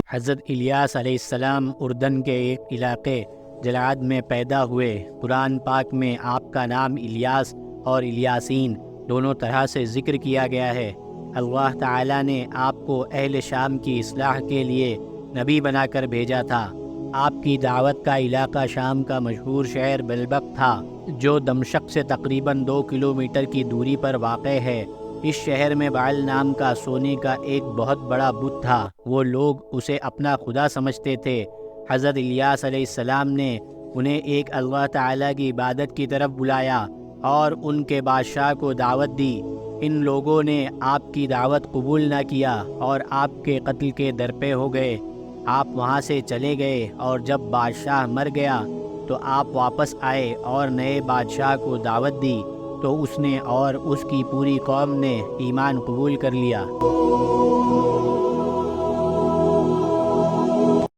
حضرت الیاس علیہ السلام اردن کے ایک علاقے جلعد میں پیدا ہوئے۔ قرآن پاک میں آپ کا نام الیاس اور الیاسین دونوں طرح سے ذکر کیا گیا ہے۔ اللہ تعالیٰ نے آپ کو اہل شام کی اصلاح کے لیے نبی بنا کر بھیجا تھا۔ آپ کی دعوت کا علاقہ شام کا مشہور شہر بلبک تھا، جو دمشق سے تقریباً 2 کلومیٹر کی دوری پر واقع ہے۔ اس شہر میں بعل نام کا سونے کا ایک بہت بڑا بت تھا۔ وہ لوگ اسے اپنا خدا سمجھتے تھے۔ حضرت الیاس علیہ السلام نے انہیں ایک اللہ تعالیٰ کی عبادت کی طرف بلایا اور ان کے بادشاہ کو دعوت دی۔ ان لوگوں نے آپ کی دعوت قبول نہ کیا اور آپ کے قتل کے درپے ہو گئے۔ آپ وہاں سے چلے گئے اور جب بادشاہ مر گیا تو آپ واپس آئے اور نئے بادشاہ کو دعوت دی، تو اس نے اور اس کی پوری قوم نے ایمان قبول کر لیا۔